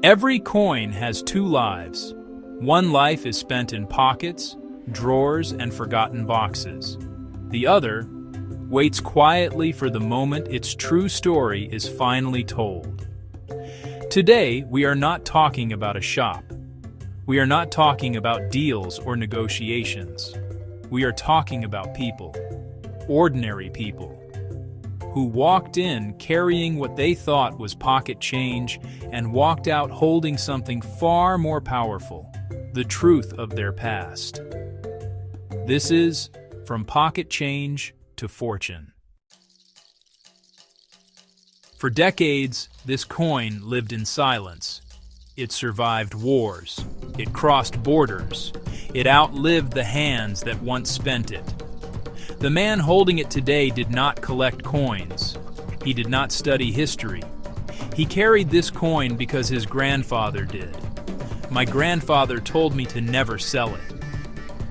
Every coin has two lives. One life is spent in pockets, drawers, and forgotten boxes. The other waits quietly for the moment its true story is finally told. Today, we are not talking about a shop. We are not talking about deals or negotiations. We are talking about people, ordinary people, who walked in carrying what they thought was pocket change and walked out holding something far more powerful, the truth of their past. This is From Pocket Change to Fortune. For decades, this coin lived in silence. It survived wars. It crossed borders. It outlived the hands that once spent it. The man holding it today did not collect coins. He did not study history. He carried this coin because his grandfather did. My grandfather told me to never sell it.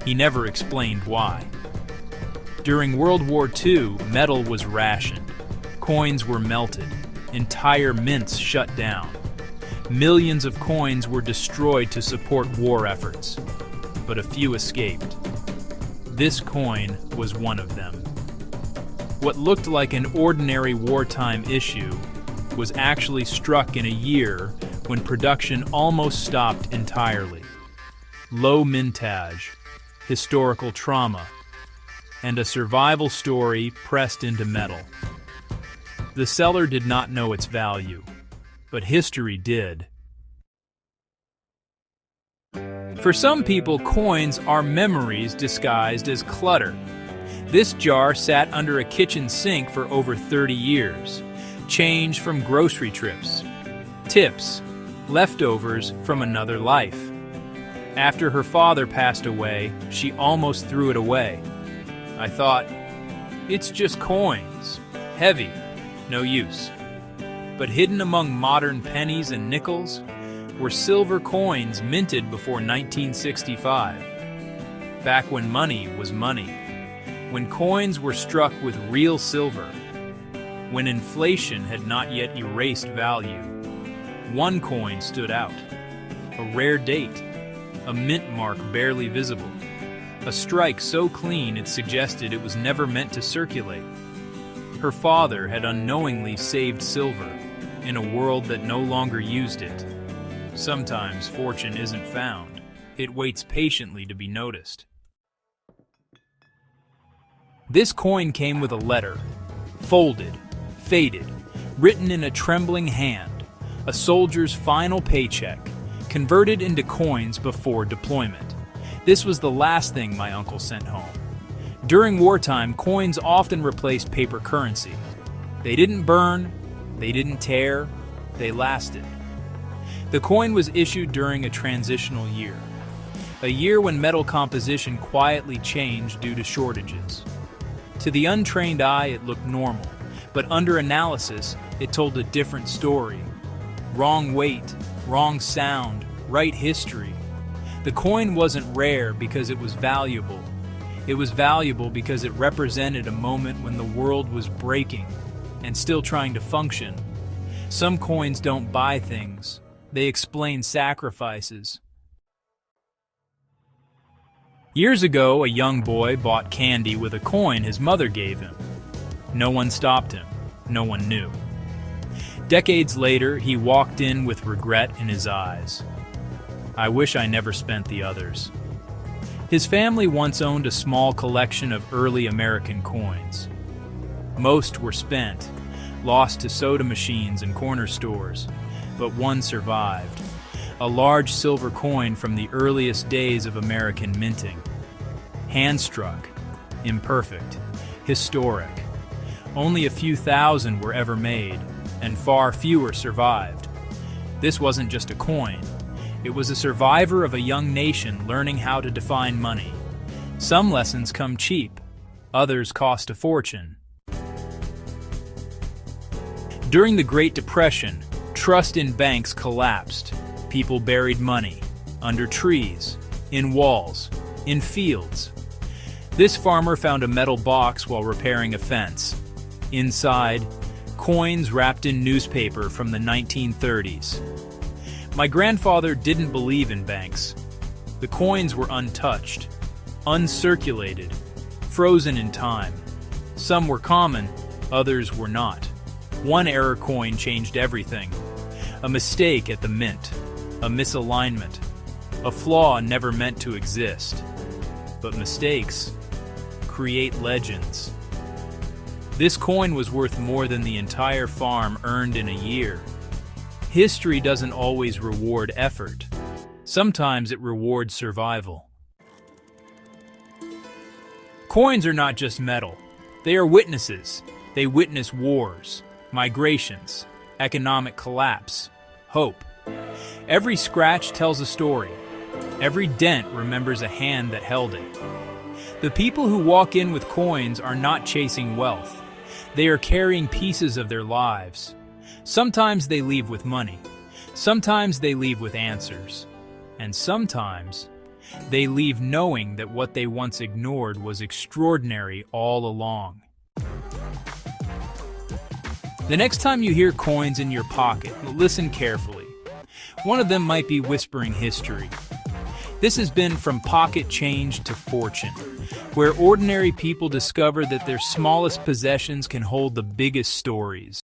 He never explained why. During World War II, metal was rationed. Coins were melted. Entire mints shut down. Millions of coins were destroyed to support war efforts, but a few escaped. This coin was one of them. What looked like an ordinary wartime issue was actually struck in a year when production almost stopped entirely. Low mintage, historical trauma, and a survival story pressed into metal. The seller did not know its value, but history did. For some people, coins are memories disguised as clutter. This jar sat under a kitchen sink for over 30 years. Change from grocery trips, tips, leftovers from another life. After her father passed away, she almost threw it away. I thought, it's just coins, heavy, no use. But hidden among modern pennies and nickels were silver coins minted before 1965. Back when money was money. When coins were struck with real silver. When inflation had not yet erased value. One coin stood out. A rare date. A mint mark barely visible. A strike so clean it suggested it was never meant to circulate. Her father had unknowingly saved silver in a world that no longer used it. Sometimes fortune isn't found. It waits patiently to be noticed. This coin came with a letter, folded, faded, written in a trembling hand, a soldier's final paycheck, converted into coins before deployment. This was the last thing my uncle sent home. During wartime, coins often replaced paper currency. They didn't burn, they didn't tear, they lasted. The coin was issued during a transitional year, a year when metal composition quietly changed due to shortages. To the untrained eye, it looked normal, but under analysis, it told a different story. Wrong weight, wrong sound, right history. The coin wasn't rare because it was valuable. It was valuable because it represented a moment when the world was breaking and still trying to function. Some coins don't buy things. They explain sacrifices. Years ago, a young boy bought candy with a coin his mother gave him. No one stopped him. No one knew. Decades later, he walked in with regret in his eyes. I wish I never spent the others. His family once owned a small collection of early American coins. Most were spent, lost to soda machines and corner stores, but one survived. A large silver coin from the earliest days of American minting. Hand-struck, imperfect, historic. Only a few thousand were ever made, and far fewer survived. This wasn't just a coin. It was a survivor of a young nation learning how to define money. Some lessons come cheap, others cost a fortune. During the Great Depression, trust in banks collapsed. People buried money under trees, in walls, in fields. This farmer found a metal box while repairing a fence. Inside, coins wrapped in newspaper from the 1930s. My grandfather didn't believe in banks. The coins were untouched, uncirculated, frozen in time. Some were common, others were not. One error coin changed everything. A mistake at the mint, a misalignment, a flaw never meant to exist. But mistakes create legends. This coin was worth more than the entire farm earned in a year. History doesn't always reward effort. Sometimes it rewards survival. Coins are not just metal. They are witnesses. They witness wars, migrations, economic collapse, hope. Every scratch tells a story. Every dent remembers a hand that held it. The people who walk in with coins are not chasing wealth. They are carrying pieces of their lives. Sometimes they leave with money. Sometimes they leave with answers. And sometimes they leave knowing that what they once ignored was extraordinary all along. The next time you hear coins in your pocket, listen carefully. One of them might be whispering history. This has been From Pocket Change to Fortune, where ordinary people discover that their smallest possessions can hold the biggest stories.